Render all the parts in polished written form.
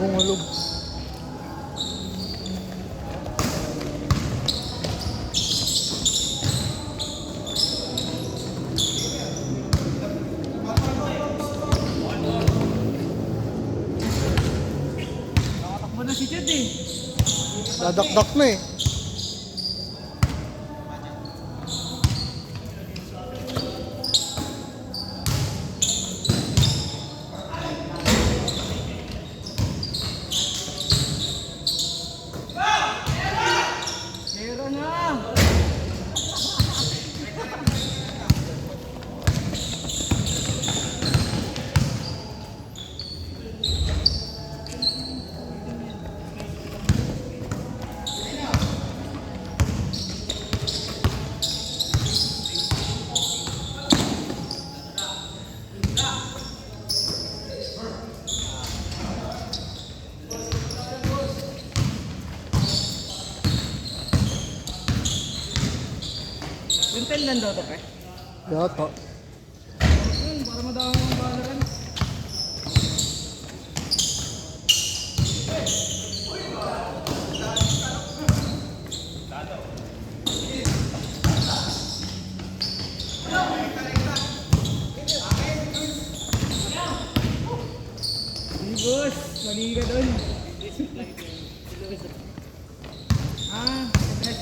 bungulog. Nakatakbo na si Chad eh. Dadakdak na eh. Zero na. Quintel nando to pre. Yata. Yun, para madawang ang balaran. Boss, mali ka doon. Address.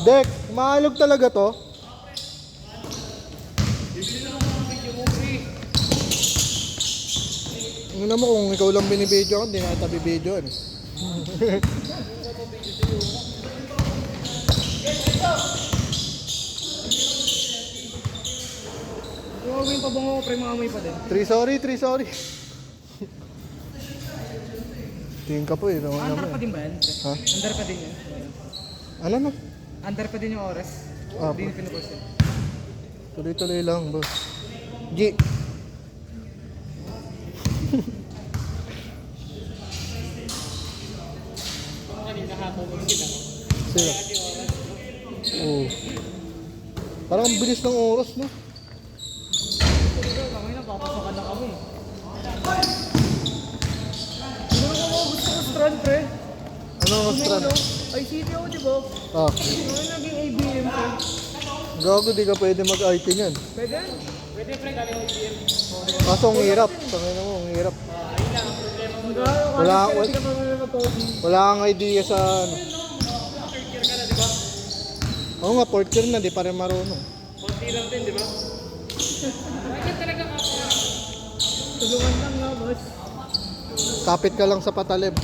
Dek, maalog talaga to? Tingnan mo kung ikaw lang binibidyo ka, hindi na kita bibidyoan. Gawin pa bungo ko pre, maamoy pa din. 3 sorry. Tingin ka po eh. Under pa din ba yan? Ha? Under pa din yan. Ano na? Under pa din yung oras. Ah, Hindi pinupost yan. Tuloy-tuloy lang, boss. G. Sila. Oo. Parang ang bilis ng oras, no? Kami na, papasokan na kami. Ano ko gusto ko strand pre? Ano ang strand? Ay, CTO di ba? Ah, Ano naging ABM pre? gago, di ka pwede mag-IT niyan. Pwede? Pwede pre, galing ABM. Kaso ang hirap. Tangina mo, ang hirap. Wala, Wala kang idea sa ano. Oo nga, fourth year na, di pa rin marunong. Konti lang din, di ba? Bakit talaga ako? Tulungan lang nga, boss. Kapit ka lang sa patalib. May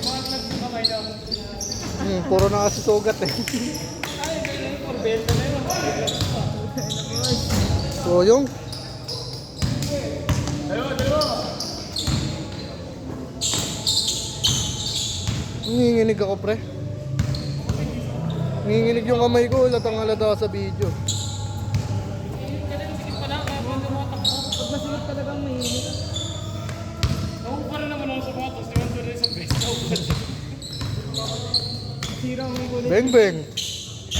mga vlogs na kamay daw. Puro na kasi sugat eh. Ay, ganyan, porbenta na yun. So yung nanginginig ako pre. Nanginginig yung kamay ko, latang halata sa video. Pag masunod talagang mahilig. Ako pa rin naman ako sa mga tos, diwan tuloy sa base. Sira ang may gulit. Beng beng.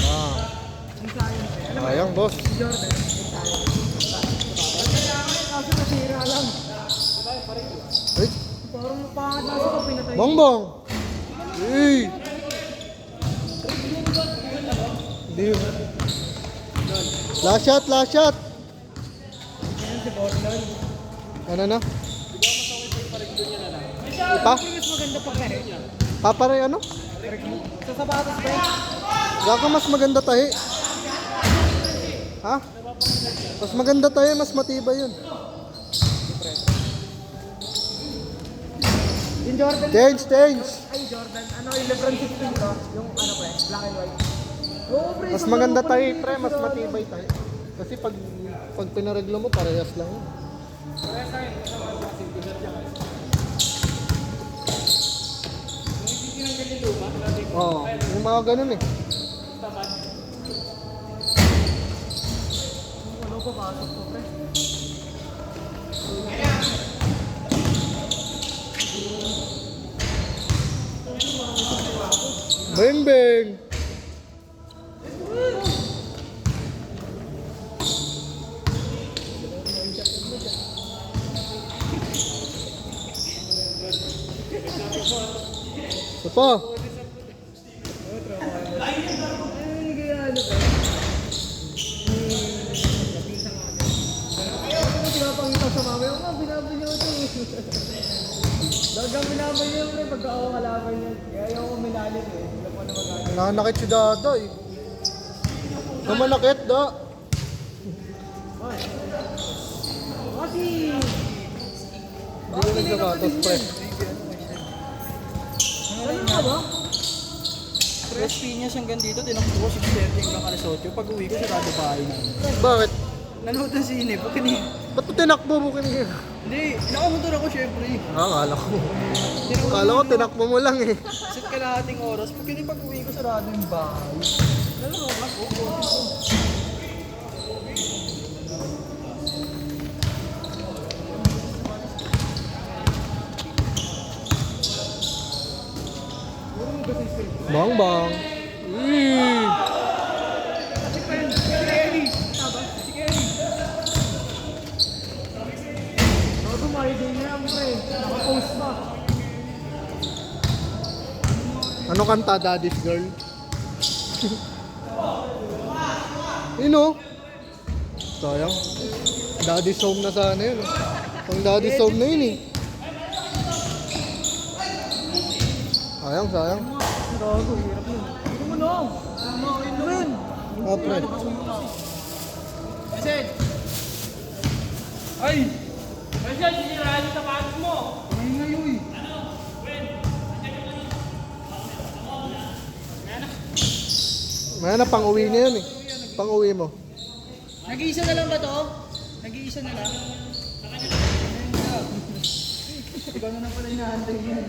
Ah, Ang sayang pre. Alam mo, sayang boss. si Jordan. Ang sayang. Kaso nasira lang. Ay, Parang pangad na ako pinatay. bongbong. Hey. Hindi. Last shot, last shot. Ayan si Boston. Ano na? Pa? Mas maganda pa kare. Papare ano? Sa sapatos pre. Gaka mas maganda tahi. Ha? Mas maganda tahi, mas matibay yun. Yung Jordan. Change. Ay, Jordan. Ano, yung Lebron 16 ko? Yung ano pre, black and white. Oo, pre. Mas maganda tayo, pre. Mas matibay tayo. Kasi pag pinareglo mo, parehas lang yun. Kaya sa akin, kasama ko kasi bigat yan. Yung titinanggal yung luma, dati ko. Oo, yung mga ganun eh. Tamad. Ano pa pasok ko, pre? Beng. Isa pa. Ay, hindi kaya ano, pre? Ano pinapakita sa mama? Yung mga binaboy niyo ito. Dagang binaboy niyo, pre, pagka ako kalaban niya. Kaya ayaw ko milalim eh. Hindi ko na magagawa. Nanakit si Dada eh. Namanakit da. Kasi... Hindi ko nagkakatos, pre. Ano nga ba? Tres Piñas hanggang dito, tinakbo ko 6:30 hanggang alas 8. Pag uwi ko, sarado bahay na. Bakit? Nanood ng sine, pag kini... Ba't mo tinakbo mo kanina? Hindi, nakamotor ako syempre. Akala ko. Akala ko tinakbo mo lang eh. Sit kalahating oras, pag kini pag uwi ko, sarado yung bahay. Nalaro ka po. Bang. Uy. Ako, Marday na yan, pre. Nakapost pa. Ano kanta, Daddy's Girl? Yun o. Sayang. Daddy's Home na sana yun. Ang Daddy's Home na yun eh. Sayang. Gago, hirap yun. Ito mo lang. Ano yun? Oh, pre. Message! Ay! Message, sinirahan yung sapatos mo! Ay, ngayon. May na pang uwi na yun eh. Pang uwi mo. Nag-iisa na lang ba to? Nag-iisa na lang? Ikaw na pala inaantay yan.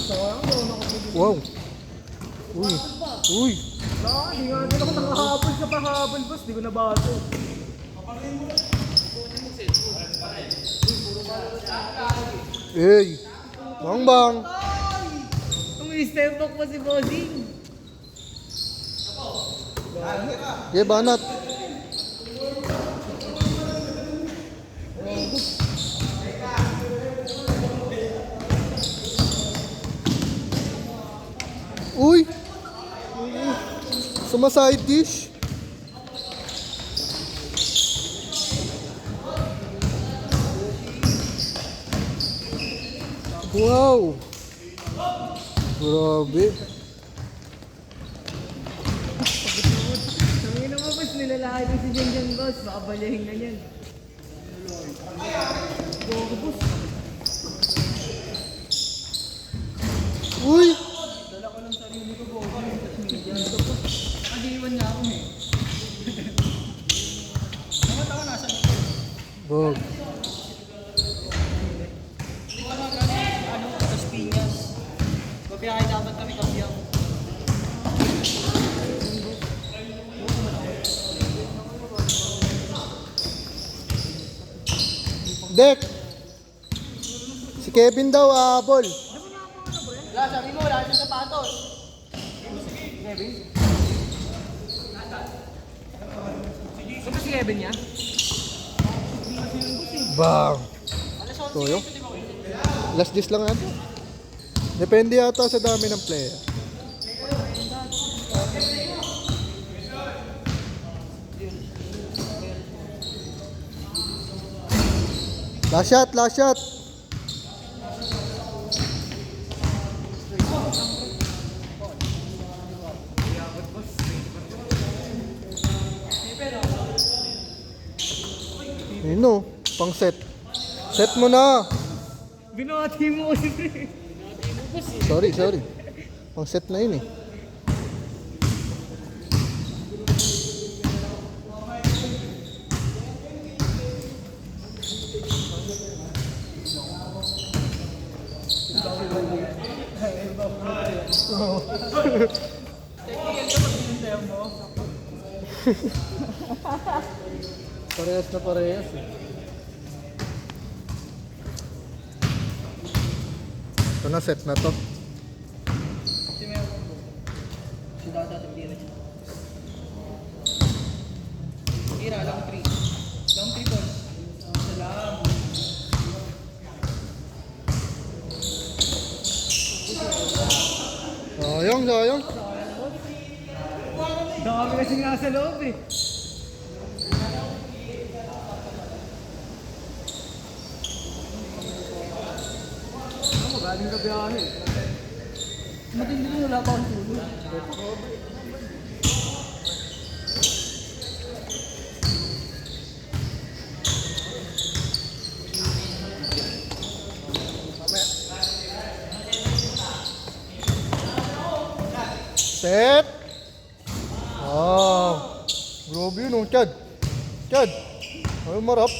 Sayang, doon ako bigyan. Wow. Uy. Di nga din ako nakahabol sa pahabol, boss. Di ko nabato. Hey. Bang. Step back pa si Bossing. Yeah, banat. Uy. Sama side dish. Wow. Grabe. Sabi naman, boss, nilalahan yung si Jen, boss. Baka balahin na yan. Gogo, boss. Uy. Dala ko ng sarili ko, bobo. Nakadiwan na ako eh. Naman ako nasa nito. Bog. Ano, Tres Piñas. Babiyahe dapat kami kasi ako. Dek. Si Kevin daw habol. Wala, sabi mo, wala siyang sapatos. Kevin? Ito ba si Kevin niya? Bang. Alas 11 Toyo. dito, di ba? Last dish lang ata. Depende yata sa dami ng player. Last shot. Ayun o, pang set. Set mo na. Binati mo kasi. Sorry. Pang set na yun eh. Parehas na parehas eh. Ito na, set na to. Si Dada at Pira. Ira, lang 3. Lang 3 balls. Salam. Sayang. Dami kasi nga sa loob eh. Ano mo, galing ka biyahe. Matindi ko wala pa akong tulog. Set. Grabe yun oh, Chad. Ay, marap.